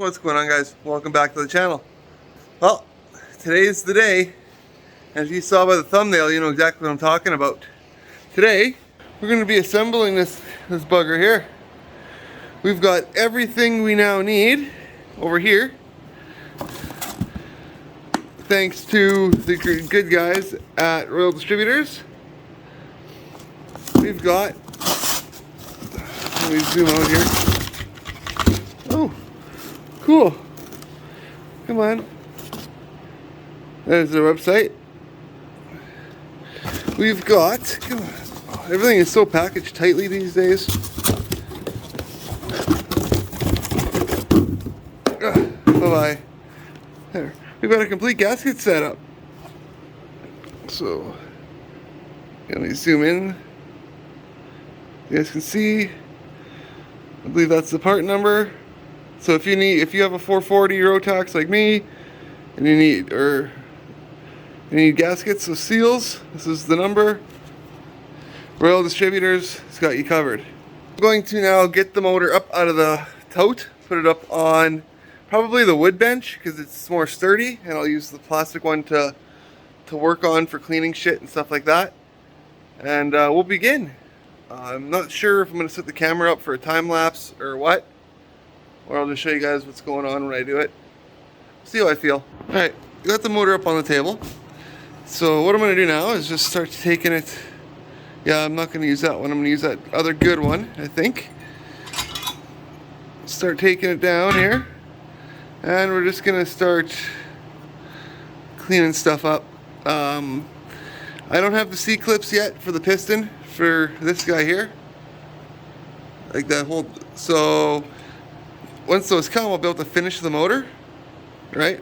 What's going on, guys? Welcome back to the channel. Well, today's the day. As you saw by the thumbnail, you know exactly what I'm talking about. Today, we're going to be assembling this bugger here. We've got everything we now need over here. Thanks to the good guys at Royal Distributors. We've got, let me zoom out here. Oh, cool. Come on. There's their website. We've got, come on. Everything is so packaged tightly these days. Bye-bye. There. We've got a complete gasket setup. So, let me zoom in. You guys can see. I believe that's the part number. So if you have a 440 Rotax like me, and you need gaskets, so seals, this is the number. Royal Distributors has got you covered. I'm going to now get the motor up out of the tote, put it up on probably the wood bench because it's more sturdy, and I'll use the plastic one to work on for cleaning shit and stuff like that. And we'll begin. I'm not sure if I'm going to set the camera up for a time lapse or what, or I'll just show you guys what's going on when I do it. See how I feel. Alright, got the motor up on the table. So what I'm going to do now is just start taking it. Yeah, I'm not going to use that one. I'm going to use that other good one, I think. Start taking it down here. And we're just going to start cleaning stuff up. I don't have the C-clips yet for the piston for this guy here. Like that whole... So, once those come, I'll be able to finish the motor. Right?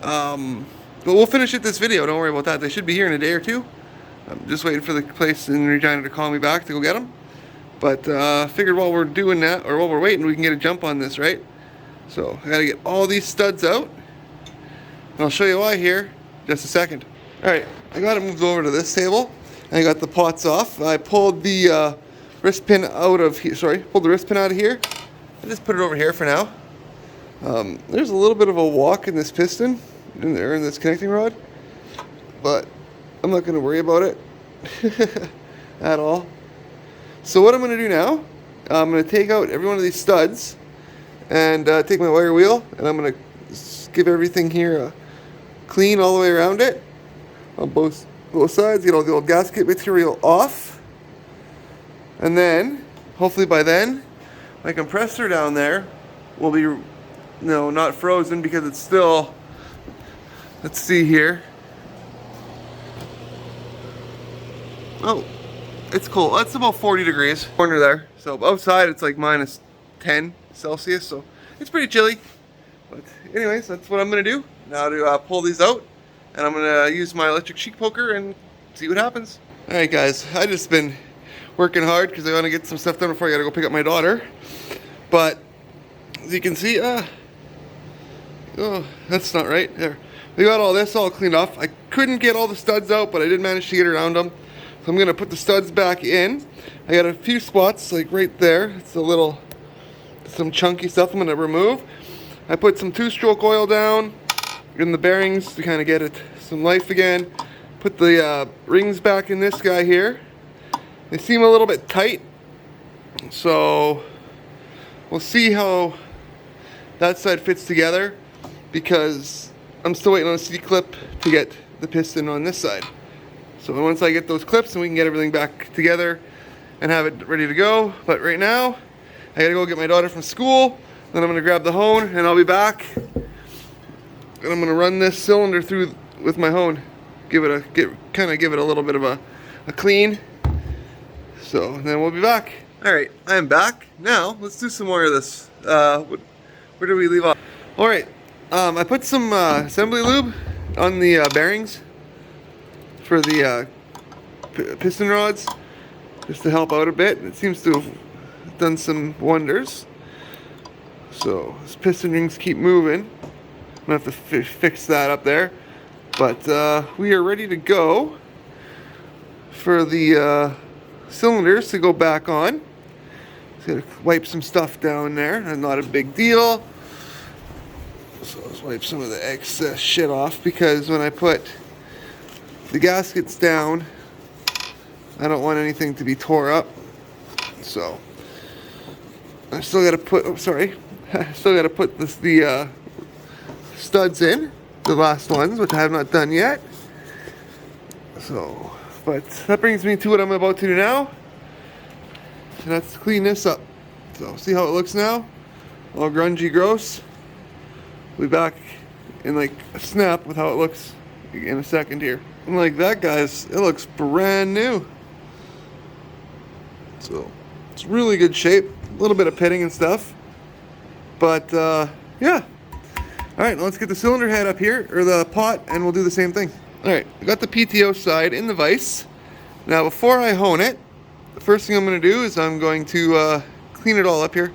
But we'll finish it this video. Don't worry about that. They should be here in a day or two. I'm just waiting for the place in Regina to call me back to go get them. But figured while we're doing that, or while we're waiting, we can get a jump on this, right? So I gotta get all these studs out. And I'll show you why here in just a second. Alright, I got it moved over to this table. I got the pots off. I pulled the wrist pin out of here. Sorry, pulled the wrist pin out of here. I just put it over here for now. There's a little bit of a walk in this piston, in there, in this connecting rod. But I'm not going to worry about it at all. So what I'm going to do now, I'm going to take out every one of these studs and take my wire wheel, and I'm going to give everything here clean all the way around it on both sides, get all the old gasket material off, and then hopefully by then my compressor down there will be not frozen, because it's still, let's see here. Oh, it's cold. It's about 40 degrees. Corner there. So outside it's like minus 10 Celsius, so it's pretty chilly. But anyways, that's what I'm gonna do now to pull these out, and I'm gonna use my electric sheet poker and see what happens. All right, guys. I just been working hard because I want to get some stuff done before I gotta go pick up my daughter. But as you can see, oh, that's not right. There, we got all this all cleaned off. I couldn't get all the studs out, but I did manage to get around them. So I'm gonna put the studs back in. I got a few spots like right there. It's some chunky stuff I'm gonna remove. I put some 2-stroke oil down in the bearings to kind of get it some life again. Put the rings back in this guy here. They seem a little bit tight, so we'll see how that side fits together, because I'm still waiting on a C-clip to get the piston on this side. So once I get those clips, then we can get everything back together and have it ready to go. But right now, I gotta go get my daughter from school, then I'm gonna grab the hone, and I'll be back. And I'm gonna run this cylinder through with my hone, give it a little bit of a clean. So then we'll be back. All right, I am back. Now let's do some more of this. Where did we leave off? All right, I put some assembly lube on the bearings for the piston rods, just to help out a bit. It seems to have done some wonders. So these piston rings keep moving. I'm gonna have to fix that up there. But we are ready to go for the cylinders to go back on. Just gotta wipe some stuff down there, and not a big deal. So let's wipe some of the excess shit off, because when I put the gaskets down, I don't want anything to be tore up. So I still got to put, oh sorry, I still got to put the studs in, the last ones, which I have not done yet. So, but that brings me to what I'm about to do now, and that's clean this up. So see how it looks now? All grungy, gross. We'll be back in like a snap with how it looks in a second here. And like that, guys, it looks brand new. So it's really good shape. A little bit of pitting and stuff, but yeah. All right, let's get the cylinder head up here, or the pot, and we'll do the same thing. All right, I got the PTO side in the vise. Now before I hone it, the first thing I'm going to do is I'm going to clean it all up here,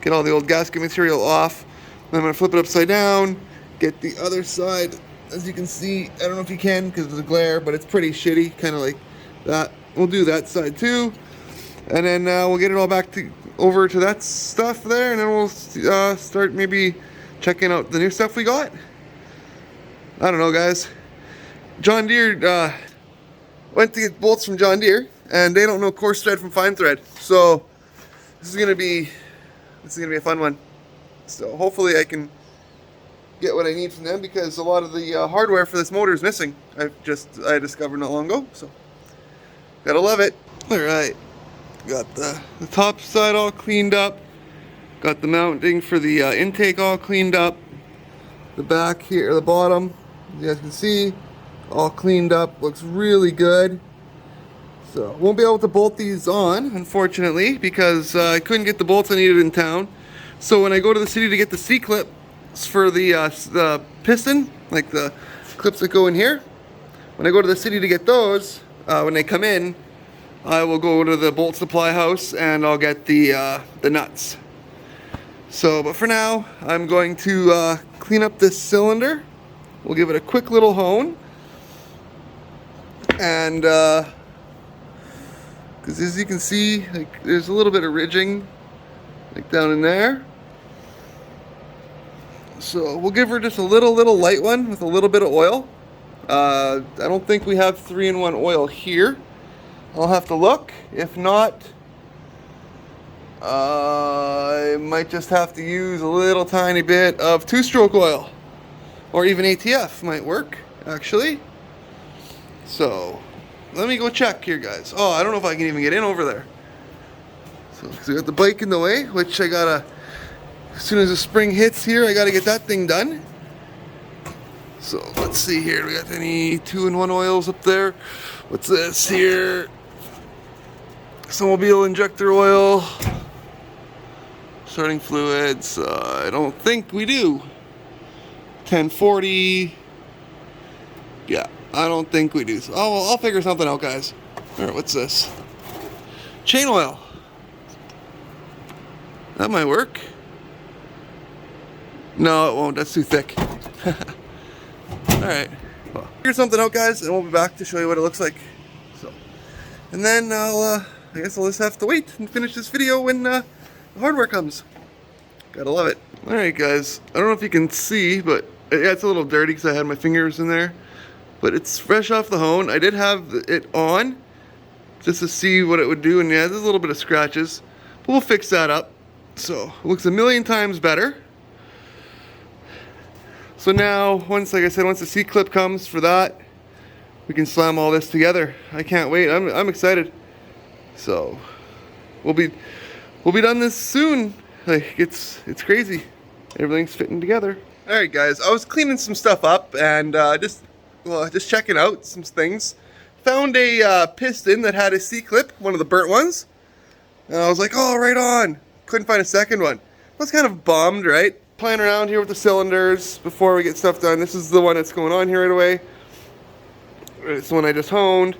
get all the old gasket material off. Then I'm going to flip it upside down, get the other side. As you can see, I don't know if you can because of the glare, but it's pretty shitty, kind of like that. We'll do that side too, and then we'll get it all back over to that stuff there, and then we'll start maybe checking out the new stuff we got. I don't know, guys. John Deere went to get bolts from John Deere, and they don't know coarse thread from fine thread. So this is gonna be a fun one. So hopefully I can get what I need from them, because a lot of the hardware for this motor is missing. I discovered not long ago. So gotta love it. All right, got the top side all cleaned up. Got the mounting for the intake all cleaned up. The back here, the bottom, as you guys can see, all cleaned up. Looks really good. So won't be able to bolt these on, unfortunately, because I couldn't get the bolts I needed in town. So when I go to the city to get the C-clips for the piston, like the clips that go in here, when I go to the city to get those, when they come in, I will go to the bolt supply house and I'll get the nuts. So, but for now, I'm going to clean up this cylinder. We'll give it a quick little hone. And, because as you can see, like, there's a little bit of ridging, like down in there. So we'll give her just a little light one with a little bit of oil. I don't think we have 3-in-1 oil here. I'll have to look. If not, I might just have to use a little tiny bit of 2-stroke oil, or even ATF might work, actually. So let me go check here, guys. Oh, I don't know if I can even get in over there. So, because we got the bike in the way, which I gotta, as soon as the spring hits here, I gotta get that thing done. So let's see here. Do we got any 2-in-1 oils up there? What's this here? Snowmobile injector oil. Starting fluids. I don't think we do. 1040. Yeah, I don't think we do. So, oh, well, I'll figure something out, guys. All right, what's this? Chain oil. That might work. No, it won't. That's too thick. Alright. Well, figure something out, guys, and we'll be back to show you what it looks like. So, and then I guess I'll just have to wait and finish this video when the hardware comes. Gotta love it. Alright, guys. I don't know if you can see, but yeah, it's a little dirty because I had my fingers in there. But it's fresh off the hone. I did have it on just to see what it would do, and yeah, there's a little bit of scratches. But we'll fix that up. So, it looks a million times better. So now, once, like I said, once the C-clip comes for that, we can slam all this together. I can't wait. I'm excited. So, we'll be done this soon. Like, it's crazy. Everything's fitting together. All right, guys. I was cleaning some stuff up and just checking out some things. Found a piston that had a C-clip, one of the burnt ones, and I was like, oh, right on. Couldn't find a second one. I was kind of bummed, right? Playing around here with the cylinders before we get stuff done. This is the one that's going on here right away. It's the one I just honed.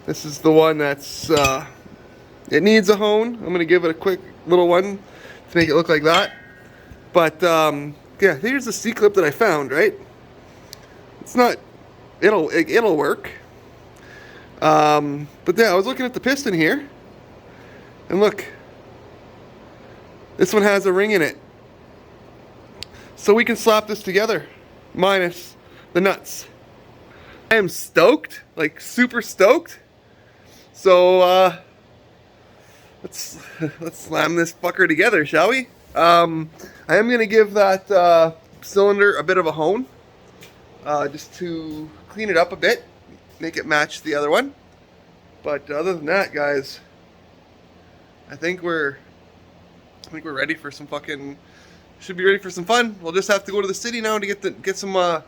This is the one that's, it needs a hone. I'm gonna give it a quick little one to make it look like that. But, yeah, here's the C-clip that I found, right? It's not, it'll work. But yeah, I was looking at the piston here. And look, this one has a ring in it. so we can slap this together, minus the nuts. I am stoked, like super stoked. So let's slam this fucker together, shall we? I am gonna give that cylinder a bit of a hone, just to clean it up a bit, make it match the other one. But other than that, guys, I think we're ready for some fucking. Should be ready for some fun. We'll just have to go to the city now to get some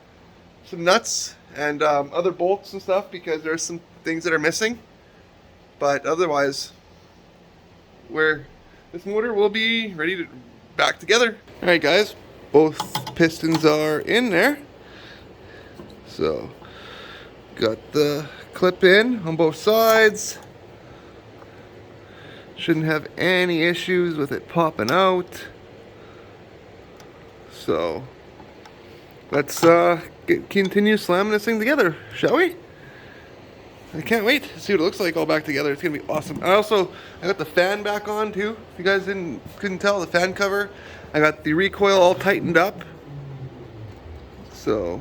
nuts and other bolts and stuff, because there's some things that are missing. But otherwise, this motor will be ready to back together. All right, guys, both pistons are in there. So got the clip in on both sides. Shouldn't have any issues with it popping out. So let's continue slamming this thing together, shall we? I can't wait to see what it looks like all back together. It's gonna be awesome. I got the fan back on too. If you guys couldn't tell, the fan cover. I got the recoil all tightened up. So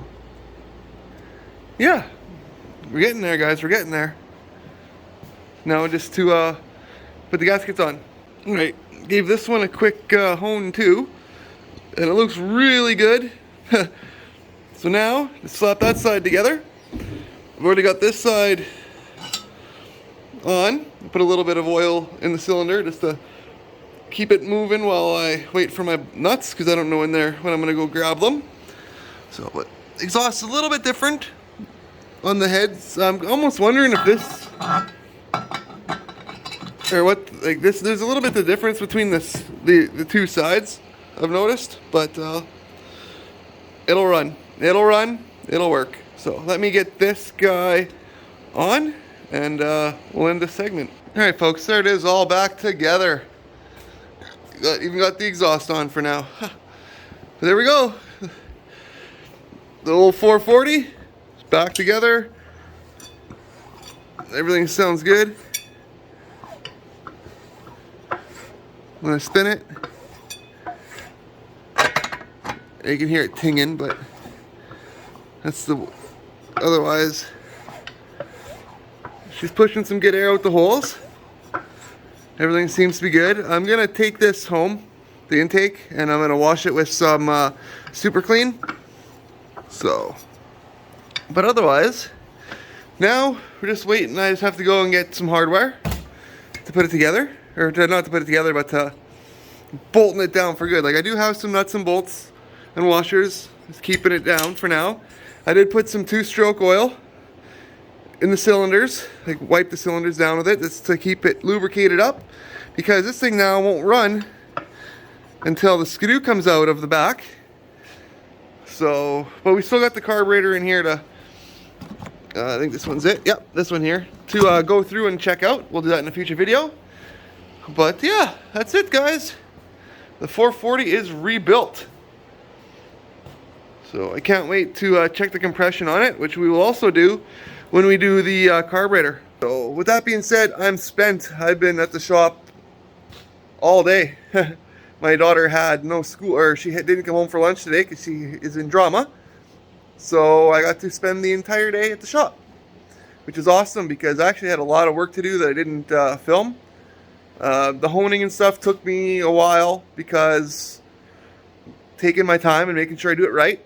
yeah, we're getting there, guys. We're getting there. Now just to put the gaskets on. All right, gave this one a quick hone too, and it looks really good. So now let's slap that side together. I've already got this side on. Put a little bit of oil in the cylinder just to keep it moving while I wait for my nuts, because I don't know when I'm gonna go grab them. So, but exhaust is a little bit different on the heads. I'm almost wondering if this or what, like this. There's a little bit of difference between the two sides, I've noticed, but it'll run. It'll work. So let me get this guy on, and we'll end this segment. All right, folks, there it is, all back together. Even got the exhaust on for now. There we go. The old 440 is back together. Everything sounds good. I'm gonna spin it. You can hear it tinging, but that's otherwise, she's pushing some good air out the holes. Everything seems to be good. I'm gonna take this home, the intake, and I'm gonna wash it with some super clean. So, but otherwise, now we're just waiting. I just have to go and get some hardware to put it together, or not to put it together, but to bolting it down for good. Like, I do have some nuts and bolts and washers, just keeping it down for now. I did put some 2-stroke oil in the cylinders, like wipe the cylinders down with it, just to keep it lubricated up, because this thing now won't run until the skidoo comes out of the back. So, but we still got the carburetor in here to, I think this one's it. Yep, this one here, to go through and check out. We'll do that in a future video. But yeah, that's it, guys. The 440 is rebuilt. So I can't wait to check the compression on it, which we will also do when we do the carburetor. So with that being said, I'm spent. I've been at the shop all day. My daughter had no school, or she didn't come home for lunch today because she is in drama. So I got to spend the entire day at the shop, which is awesome, because I actually had a lot of work to do that I didn't film. The honing and stuff took me a while, because taking my time and making sure I do it right.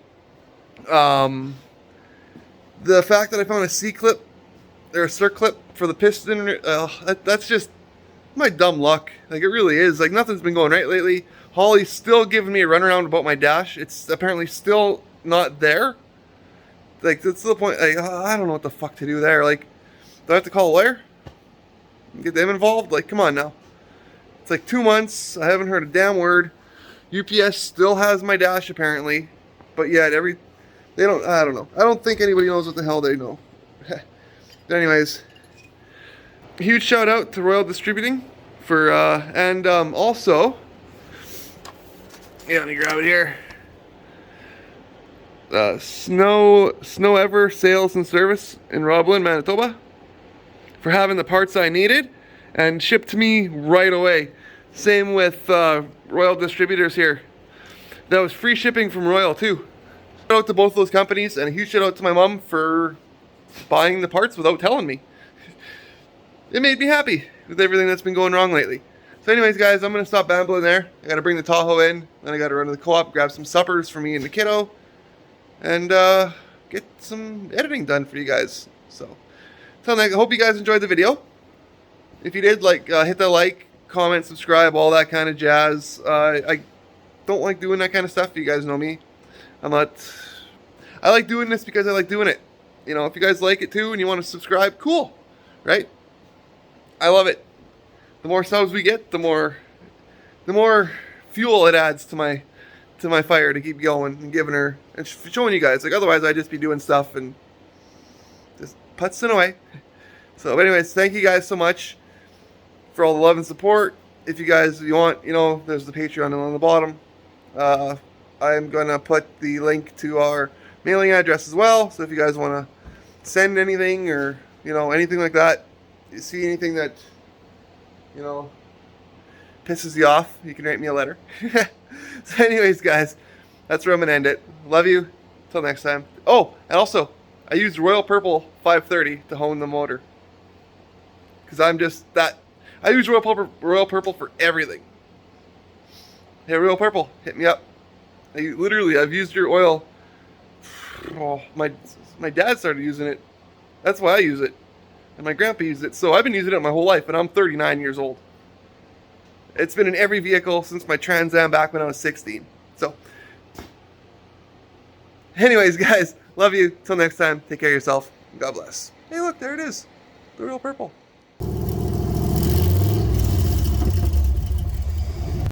The fact that I found a C-clip or a circlip for the piston, that's just my dumb luck. Like, it really is. Like, nothing's been going right lately. Holly's still giving me a runaround about my dash. It's apparently still not there. Like, that's to the point, like, I don't know what the fuck to do there. Like, do I have to call a lawyer? Get them involved? Like, come on now. It's like 2 months. I haven't heard a damn word. UPS still has my dash apparently, but yet I don't know. I don't think anybody knows what the hell they know. But anyways, a huge shout out to Royal Distributing for and also, yeah, let me grab it here. Snow Ever Sales and Service in Roblin, Manitoba, for having the parts I needed and shipped to me right away. Same with Royal Distributors here. That was free shipping from Royal too. Shout out to both those companies, and a huge shout out to my mom for buying the parts without telling me. It made me happy with everything that's been going wrong lately. So anyways, guys, I'm going to stop babbling there. I got to bring the Tahoe in. Then I got to run to the co-op, grab some suppers for me and the kiddo. And get some editing done for you guys. So I hope you guys enjoyed the video. If you did, hit that like, comment, subscribe, all that kind of jazz. I don't like doing that kind of stuff. You guys know me. I like doing this because I like doing it. You know, if you guys like it too and you want to subscribe, cool, right? I love it. The more subs we get, the more fuel it adds to my fire to keep going and giving her and showing you guys. Like, otherwise I'd just be doing stuff and just putzing away. So anyways, thank you guys so much for all the love and support. If you want, you know, there's the Patreon on the bottom. I'm gonna put the link to our mailing address as well. So if you guys want to send anything or, you know, anything like that, you see anything that, you know, pisses you off, you can write me a letter. So anyways, guys, that's where I'm going to end it. Love you. Till next time. Oh, and also, I used Royal Purple 530 to hone the motor. Because I'm just that. I use Royal Purple for everything. Hey, Royal Purple, hit me up. I've used your oil. Oh, my dad started using it. That's why I use it. And my grandpa used it. So I've been using it my whole life, and I'm 39 years old. It's been in every vehicle since my Trans Am back when I was 16. So, anyways, guys, love you. Till next time, take care of yourself. God bless. Hey, look, there it is. The Royal Purple.